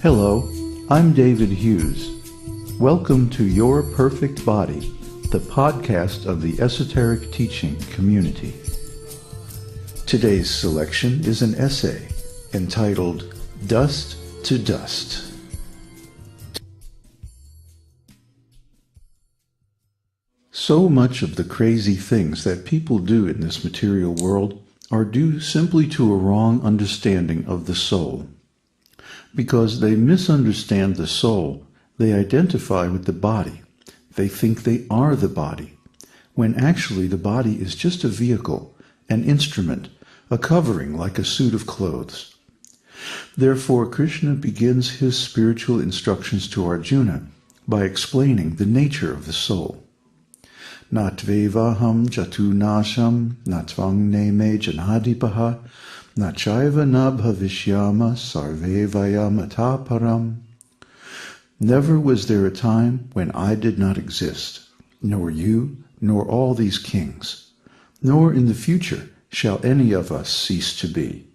Hello, I'm David Hughes. Welcome to Your Perfect Body, the podcast of the Esoteric Teaching Community. Today's selection is an essay entitled Dust to Dust. So much of the crazy things that people do in this material world are due simply to a wrong understanding of the soul. Because they misunderstand the soul, they identify with the body. They think they are the body, when actually the body is just a vehicle, an instrument, a covering like a suit of clothes. Therefore, Kṛṣṇa begins his spiritual instructions to Arjuna by explaining the nature of the soul. Na evaham jatu nasam, tvam neme janadhipah, na caiva na bhavishyama sarve vayamata param. Never was there a time when I did not exist, nor you, nor all these kings, nor in the future shall any of us cease to be.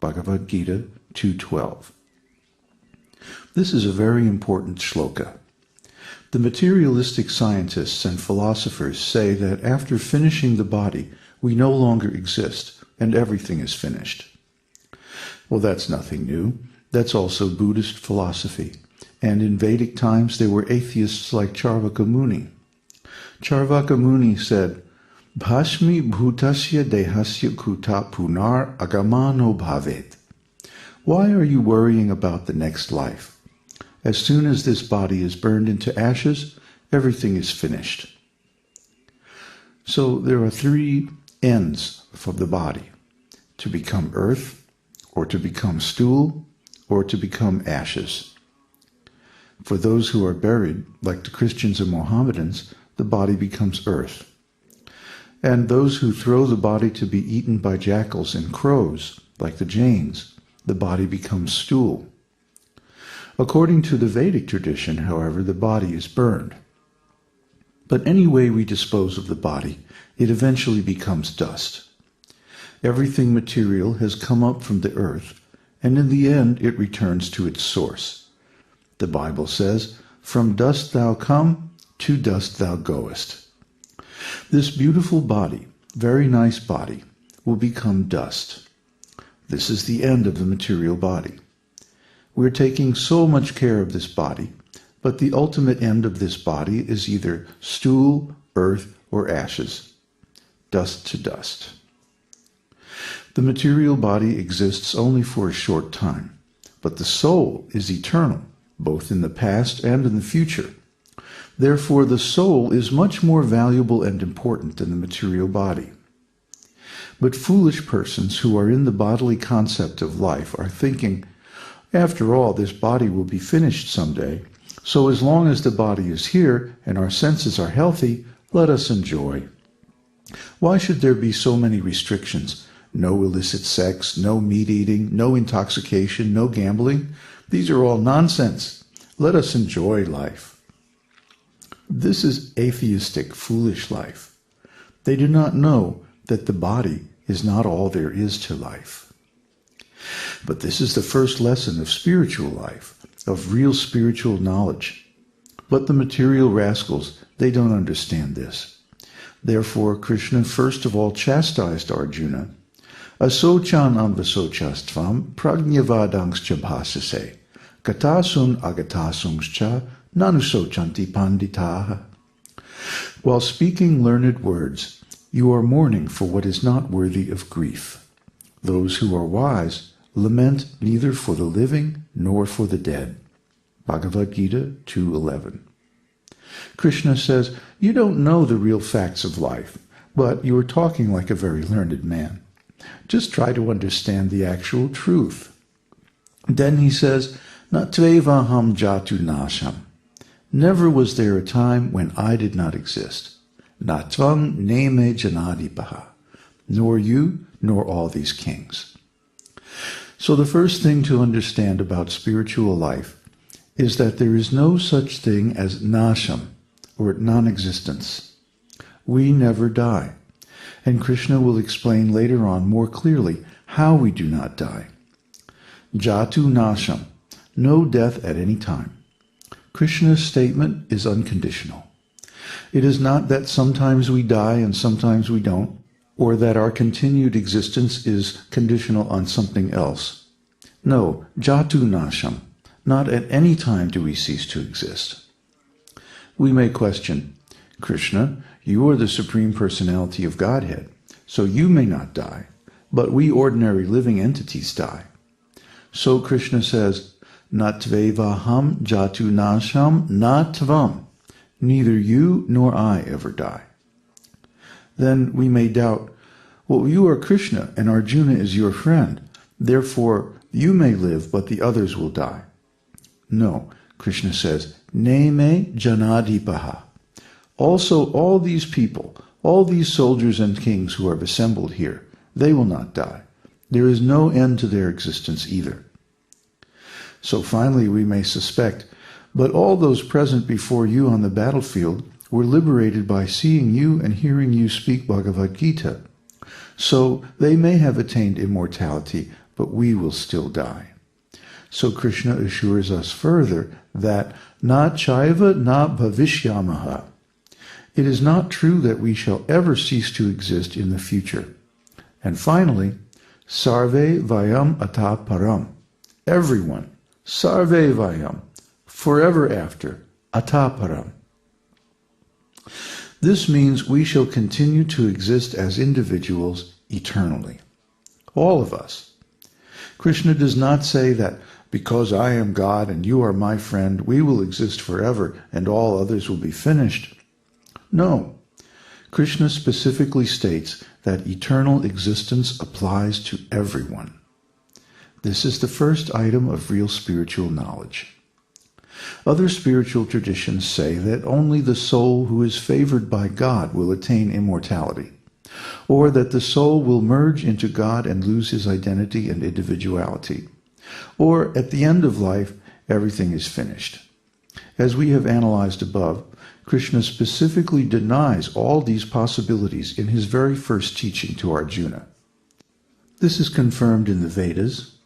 Bhagavad-gītā 2:12. This is a very important shloka. The materialistic scientists and philosophers say that after finishing the body, we no longer exist, and everything is finished. Well, that's nothing new. That's also Buddhist philosophy. And in Vedic times, there were atheists like Charvaka Muni. Charvaka Muni said, Bhashmi bhutasya dehasya kuta punar agamano bhavet. Why are you worrying about the next life? As soon as this body is burned into ashes, everything is finished. So there are three ends for the body: to become earth, or to become stool, or to become ashes. For those who are buried, like the Christians and Mohammedans, the body becomes earth. And those who throw the body to be eaten by jackals and crows, like the Jains, the body becomes stool. According to the Vedic tradition, however, the body is burned. But any way we dispose of the body, it eventually becomes dust. Everything material has come up from the earth, and in the end it returns to its source. The Bible says, "From dust thou come, to dust thou goest." This beautiful body, very nice body, will become dust. This is the end of the material body. We're taking so much care of this body, but the ultimate end of this body is either stool, earth, or ashes. Dust to dust. The material body exists only for a short time, but the soul is eternal, both in the past and in the future. Therefore, the soul is much more valuable and important than the material body. But foolish persons who are in the bodily concept of life are thinking, after all, this body will be finished someday, so as long as the body is here and our senses are healthy, let us enjoy. Why should there be so many restrictions? No illicit sex, no meat eating, no intoxication, no gambling. These are all nonsense. Let us enjoy life. This is atheistic, foolish life. They do not know that the body is not all there is to life. But this is the first lesson of spiritual life, of real spiritual knowledge. But the material rascals, they don't understand this. Therefore, Kṛṣṇa first of all chastised Arjuna. Asochan anvasochas tvam prajñavadangscha bhasase, gatasun agatasungscha nanusochanti panditaha. While speaking learned words, you are mourning for what is not worthy of grief. Those who are wise lament neither for the living nor for the dead. Bhagavad-gītā 2:11. Kṛṣṇa says, you don't know the real facts of life, but you are talking like a very learned man. Just try to understand the actual truth. Then he says, na evaham jatu nasam. Never was there a time when I did not exist. Tvam, neme, janadhipah. Nor you, nor all these kings. So the first thing to understand about spiritual life is that there is no such thing as nasam, or non-existence. We never die. And Kṛṣṇa will explain later on more clearly how we do not die. Jatu nasam, no death at any time. Kṛṣṇa's statement is unconditional. It is not that sometimes we die and sometimes we don't, or that our continued existence is conditional on something else. No, jatu nasam, not at any time do we cease to exist. We may question, Kṛṣṇa, you are the Supreme Personality of Godhead, so you may not die, but we ordinary living entities die. So Kṛṣṇa says, na evaham jatu nasam na tvam. Neither you nor I ever die. Then we may doubt, well, you are Kṛṣṇa and Arjuna is your friend. Therefore, you may live, but the others will die. No, Kṛṣṇa says, neme janadhipah. Also, all these people, all these soldiers and kings who have assembled here, they will not die. There is no end to their existence either. So finally we may suspect, but all those present before you on the battlefield were liberated by seeing you and hearing you speak Bhagavad-gītā. So they may have attained immortality, but we will still die. So Kṛṣṇa assures us further that na caiva na bhavishyamaha. It is not true that we shall ever cease to exist in the future. And finally, sarve vayam ata param. Everyone, sarve vayam, forever after, ata param. This means we shall continue to exist as individuals eternally. All of us. Kṛṣṇa does not say that because I am God and you are my friend, we will exist forever and all others will be finished. No. Kṛṣṇa specifically states that eternal existence applies to everyone. This is the first item of real spiritual knowledge. Other spiritual traditions say that only the soul who is favored by God will attain immortality, or that the soul will merge into God and lose his identity and individuality, or at the end of life, everything is finished. As we have analyzed above, Kṛṣṇa specifically denies all these possibilities in his very first teaching to Arjuna. This is confirmed in the Vedas.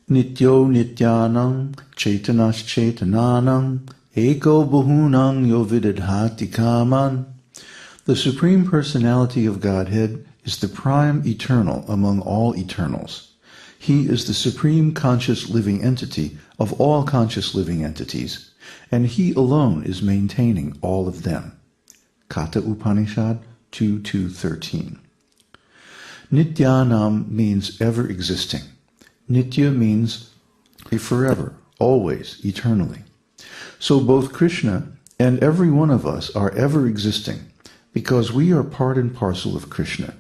Nityo nityanam chaitanas chaitananam eko bahunam yo vidadhati kaman. The Supreme Personality of Godhead is the prime eternal among all eternals. He is the supreme conscious living entity of all conscious living entities, and he alone is maintaining all of them. Kata Upanishad 2.2.13. Nityanam means ever existing. Nitya means forever, always, eternally. So both Kṛṣṇa and every one of us are ever existing because we are part and parcel of Kṛṣṇa.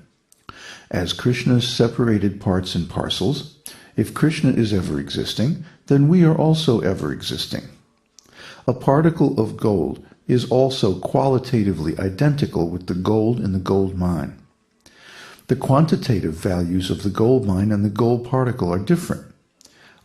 As Kṛṣṇa's separated parts and parcels, if Kṛṣṇa is ever existing, then we are also ever existing. A particle of gold is also qualitatively identical with the gold in the gold mine. The quantitative values of the gold mine and the gold particle are different.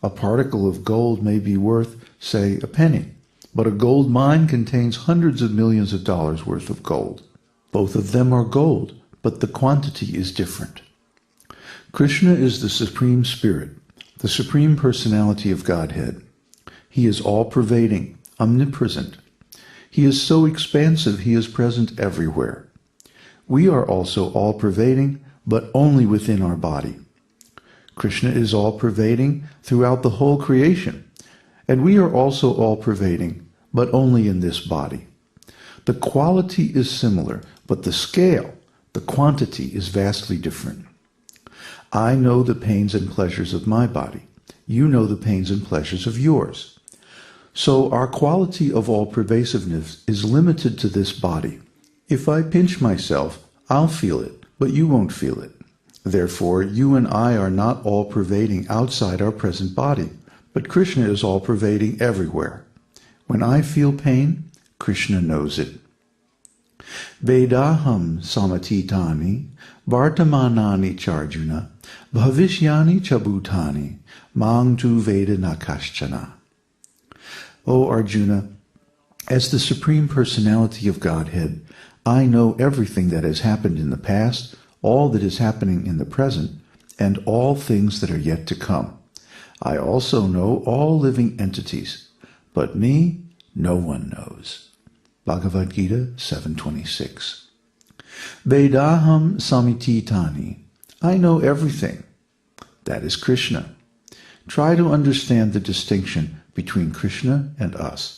A particle of gold may be worth, say, a penny, but a gold mine contains hundreds of millions of dollars worth of gold. Both of them are gold, but the quantity is different. Kṛṣṇa is the Supreme Spirit, the Supreme Personality of Godhead. He is all-pervading, omnipresent. He is so expansive he is present everywhere. We are also all-pervading, but only within our body. Kṛṣṇa is all-pervading throughout the whole creation, and we are also all-pervading, but only in this body. The quality is similar, but the scale, the quantity, is vastly different. I know the pains and pleasures of my body. You know the pains and pleasures of yours. So our quality of all-pervasiveness is limited to this body. If I pinch myself, I'll feel it, but you won't feel it. Therefore, you and I are not all-pervading outside our present body, but Kṛṣṇa is all-pervading everywhere. When I feel pain, Kṛṣṇa knows it. Vedaham samatitani, vartamanani charjuna, bhavishyani chabhutani, mang tu veda nakaśchana. O Arjuna, as the Supreme Personality of Godhead, I know everything that has happened in the past, all that is happening in the present, and all things that are yet to come. I also know all living entities, but me no one knows. Bhagavad-gītā 7:26. Vedaham samititani. I know everything. That is Kṛṣṇa. Try to understand the distinction between Kṛṣṇa and us.